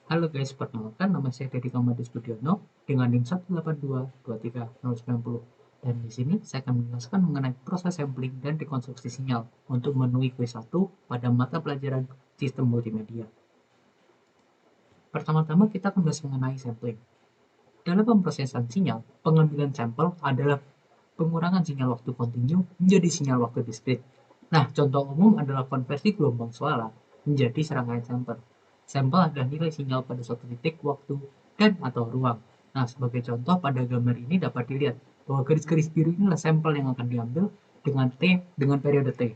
Halo guys, perkenalkan nama saya Dedi Kamadis Budiono dengan NIM 1822390. Dan di sini saya akan menjelaskan mengenai proses sampling dan rekonstruksi sinyal untuk memenuhi kuis 1 pada mata pelajaran sistem multimedia. Pertama-tama kita akan bahas mengenai sampling. Dalam pemrosesan sinyal, pengambilan sampel adalah pengurangan sinyal waktu kontinu menjadi sinyal waktu diskrit. Nah, contoh umum adalah konversi gelombang suara menjadi serangkaian sampel. Sampel adalah nilai sinyal pada suatu titik waktu dan atau ruang. Nah, sebagai contoh pada gambar ini dapat dilihat bahwa garis-garis biru inilah sampel yang akan diambil dengan periode T.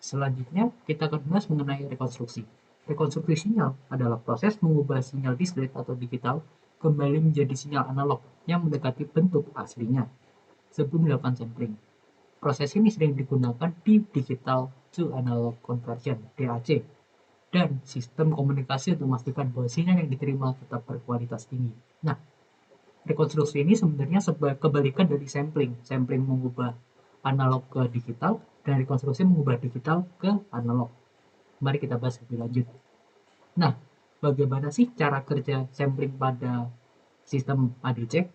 Selanjutnya, kita akan bahas mengenai rekonstruksi. Rekonstruksi sinyal adalah proses mengubah sinyal diskrit atau digital kembali menjadi sinyal analog yang mendekati bentuk aslinya sebelum dilakukan sampling. Proses ini sering digunakan di Digital to Analog Conversion (DAC) dan sistem komunikasi untuk memastikan bahwa sinyal yang diterima tetap berkualitas tinggi. Nah, rekonstruksi ini sebenarnya kebalikan dari sampling. Sampling mengubah analog ke digital dan rekonstruksi mengubah digital ke analog. Mari kita bahas lebih lanjut. Nah, bagaimana sih cara kerja sampling pada sistem ADC?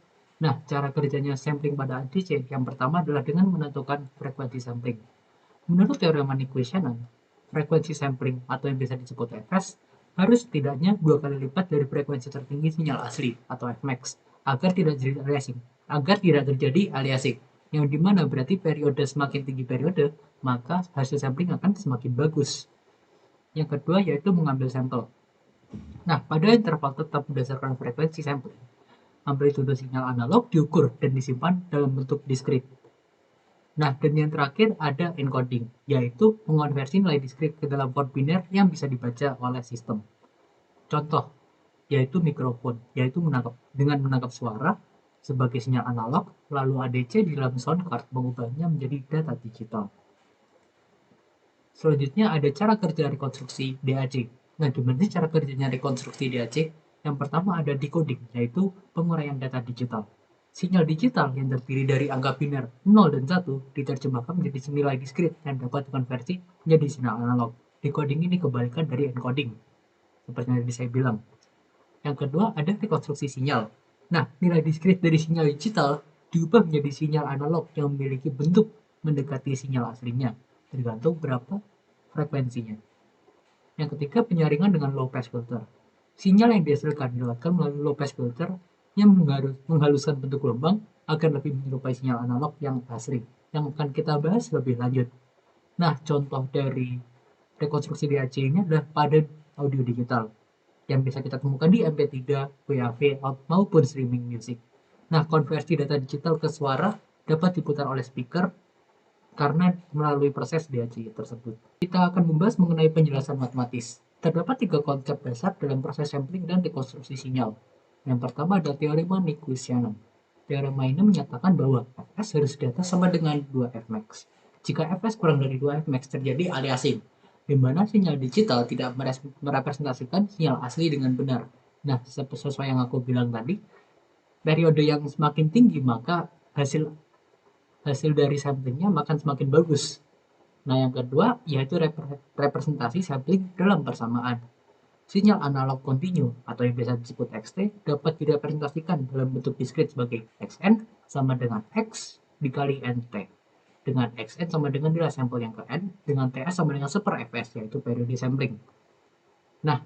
Nah, cara kerjanya sampling pada ADC yang pertama adalah dengan menentukan frekuensi sampling. Menurut teori Manning-Questionan, frekuensi sampling atau yang biasa disebut fs harus setidaknya 2 kali lipat dari frekuensi tertinggi sinyal asli atau fmax agar tidak terjadi aliasing, yang dimana berarti periode semakin tinggi periode, maka hasil sampling akan semakin bagus. Yang kedua yaitu mengambil sampel. Nah, pada interval tetap berdasarkan frekuensi sampling, amplitude sinyal analog diukur dan disimpan dalam bentuk diskrit. Nah, dan yang terakhir ada encoding, yaitu mengonversi nilai diskrit ke dalam kode biner yang bisa dibaca oleh sistem. Contoh, yaitu mikrofon, yaitu menangkap suara sebagai sinyal analog, lalu ADC di dalam sound card mengubahnya menjadi data digital. Selanjutnya ada cara kerja rekonstruksi DAC. Nah, gimana cara kerjanya rekonstruksi DAC? Yang pertama ada decoding, yaitu penguraian data digital. Sinyal digital yang terdiri dari angka biner 0 dan 1 diterjemahkan menjadi nilai diskrit dan dapat dikonversi menjadi sinyal analog. Decoding ini kebalikan dari encoding, seperti yang tadi saya bilang. Yang kedua ada rekonstruksi sinyal. Nah, nilai diskrit dari sinyal digital diubah menjadi sinyal analog yang memiliki bentuk mendekati sinyal aslinya, tergantung berapa frekuensinya. Yang ketiga, penyaringan dengan low pass filter. Sinyal yang dihasilkan dilewatkan melalui low pass filter yang menghaluskan bentuk gelombang agar lebih menyerupai sinyal analog yang asli, yang akan kita bahas lebih lanjut. Nah, contoh dari rekonstruksi DAC ini adalah pada audio digital yang bisa kita temukan di MP3, WAV, maupun streaming music. Nah, konversi data digital ke suara dapat diputar oleh speaker karena melalui proses DAC tersebut. Kita akan membahas mengenai penjelasan matematis. Terdapat 3 konsep dasar dalam proses sampling dan rekonstruksi sinyal. Yang pertama adalah teorema Manning-Questionan. Teorema ini menyatakan bahwa Fs harus di atas sama dengan 2 Fmax. Jika Fs kurang dari 2 Fmax terjadi aliasing, di mana sinyal digital tidak merepresentasikan sinyal asli dengan benar. Nah, sesuai yang aku bilang tadi, periode yang semakin tinggi maka hasil hasil dari samplingnya makan semakin bagus. Nah, yang kedua yaitu representasi sampling dalam persamaan. Sinyal analog kontinu atau yang biasa disebut XT dapat direpresentasikan dalam bentuk diskrit sebagai XN sama dengan X dikali NT. Dengan XN sama dengan nilai sampel yang ke N, dengan TS sama dengan 1/Fs, yaitu periode sampling. Nah,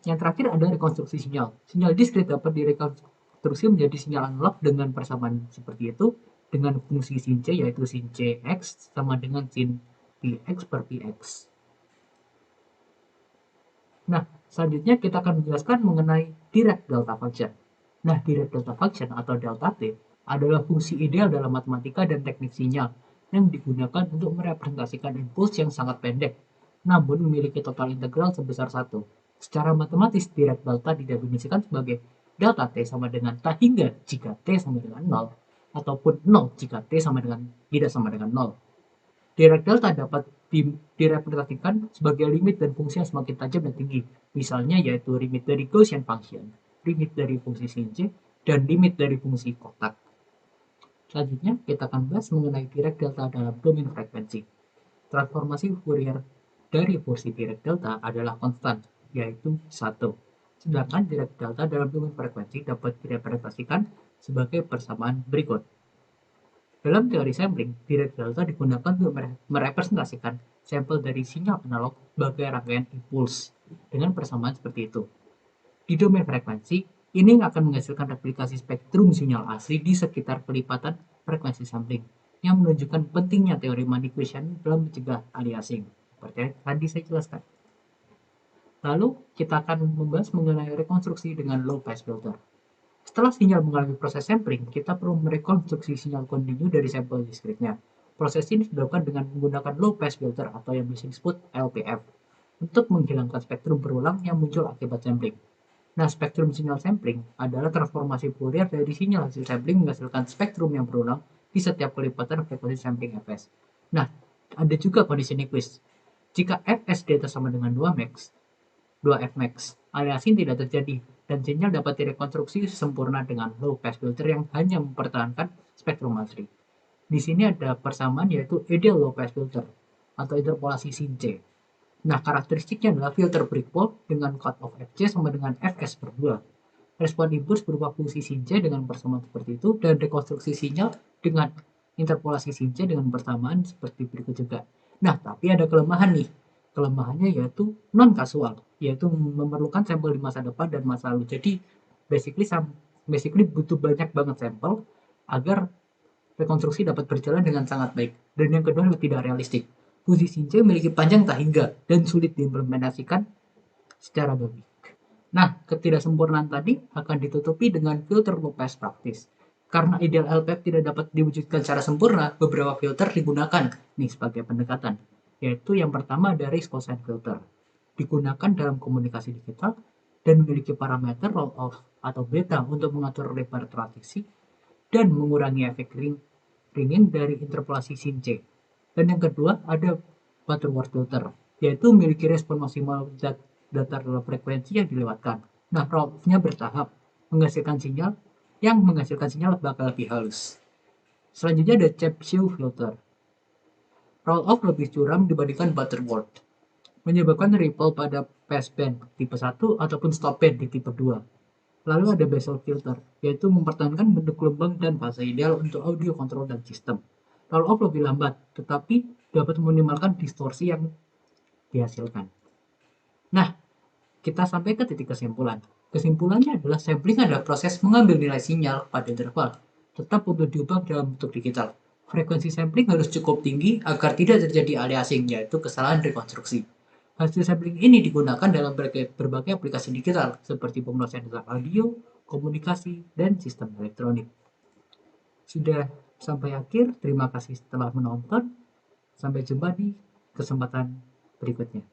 yang terakhir ada rekonstruksi sinyal. Sinyal diskrit dapat direkonstruksi menjadi sinyal analog dengan persamaan seperti itu, dengan fungsi sin C yaitu sin CX sama dengan sin PX per PX. Nah, selanjutnya kita akan menjelaskan mengenai direct delta function. Nah, direct delta function atau delta T adalah fungsi ideal dalam matematika dan teknik sinyal yang digunakan untuk merepresentasikan impuls yang sangat pendek, namun memiliki total integral sebesar 1. Secara matematis, direct delta didefinisikan sebagai delta T sama dengan T hingga jika T sama dengan 0, ataupun 0 jika T tidak sama dengan 0. Direct delta dapat direpresentasikan sebagai limit dan fungsi yang semakin tajam dan tinggi. Misalnya yaitu limit dari Gaussian function, limit dari fungsi sin C, dan limit dari fungsi kotak. Selanjutnya, kita akan bahas mengenai direct delta dalam domain frekuensi. Transformasi Fourier dari fungsi direct delta adalah konstan, yaitu 1. Sedangkan direct delta dalam domain frekuensi dapat direpresentasikan sebagai persamaan berikut. Dalam teori sampling, direct delta digunakan untuk merepresentasikan sampel dari sinyal analog sebagai rangkaian impuls dengan persamaan seperti itu. Di domain frekuensi, ini akan menghasilkan replikasi spektrum sinyal asli di sekitar kelipatan frekuensi sampling, yang menunjukkan pentingnya teori Maniquation dalam mencegah aliasing, seperti yang tadi saya jelaskan. Lalu, kita akan membahas mengenai rekonstruksi dengan low pass filter. Setelah sinyal mengalami proses sampling, kita perlu merekonstruksi sinyal kontinu dari sampel diskritnya. Proses ini dilakukan dengan menggunakan low pass filter atau yang biasa disebut LPF untuk menghilangkan spektrum berulang yang muncul akibat sampling. Nah, spektrum sinyal sampling adalah transformasi Fourier dari sinyal hasil sampling menghasilkan spektrum yang berulang di setiap kelipatan frekuensi sampling Fs. Nah, ada juga kondisi Nyquist. Jika Fs di atas sama dengan 2 Fmax, aliasing tidak terjadi dan sinyal dapat direkonstruksi sempurna dengan low pass filter yang hanya mempertahankan spektrum asli. Di sini ada persamaan yaitu ideal low pass filter atau interpolasi sin C. Nah, karakteristiknya adalah filter breakpoint dengan cutoff Fc sama dengan Fs per 2. Respon impuls berupa fungsi sin C dengan persamaan seperti itu dan rekonstruksi sinyal dengan interpolasi sin C dengan persamaan seperti berikut juga. Nah, tapi ada kelemahan nih. Kelemahannya yaitu non-kasual, yaitu memerlukan sampel di masa depan dan masa lalu. Jadi, basically butuh banyak banget sampel agar rekonstruksi dapat berjalan dengan sangat baik. Dan yang kedua tidak realistik. Fungsi sin C memiliki panjang tak hingga dan sulit diimplementasikan secara baik. Nah, ketidaksempurnaan tadi akan ditutupi dengan filter low pass praktis. Karena ideal LPF tidak dapat diwujudkan secara sempurna, beberapa filter digunakan nih sebagai pendekatan, yaitu yang pertama dari cosine filter. Digunakan dalam komunikasi digital dan memiliki parameter roll-off atau beta untuk mengatur lebar transisi dan mengurangi efek ringing dari interpolasi sin C. Dan yang kedua ada Butterworth filter, yaitu memiliki respon maksimal datar dalam frekuensi yang dilewatkan. Nah, roll-off-nya bertahap, menghasilkan sinyal bakal lebih halus. Selanjutnya ada Chebyshev filter. Roll-off lebih curam dibandingkan Butterworth, menyebabkan ripple pada passband tipe 1 ataupun stopband di tipe 2. Lalu ada Bessel filter, yaitu mempertahankan bentuk gelombang dan fase ideal untuk audio control dan sistem. Roll-off lebih lambat, tetapi dapat meminimalkan distorsi yang dihasilkan. Nah, kita sampai ke titik kesimpulan. Kesimpulannya adalah sampling adalah proses mengambil nilai sinyal pada interval, tetap untuk diubah dalam bentuk digital. Frekuensi sampling harus cukup tinggi agar tidak terjadi aliasing, yaitu kesalahan rekonstruksi. Hasil sampling ini digunakan dalam berbagai aplikasi digital, seperti pemrosesan data audio, komunikasi, dan sistem elektronik. Sudah sampai akhir, terima kasih telah menonton. Sampai jumpa di kesempatan berikutnya.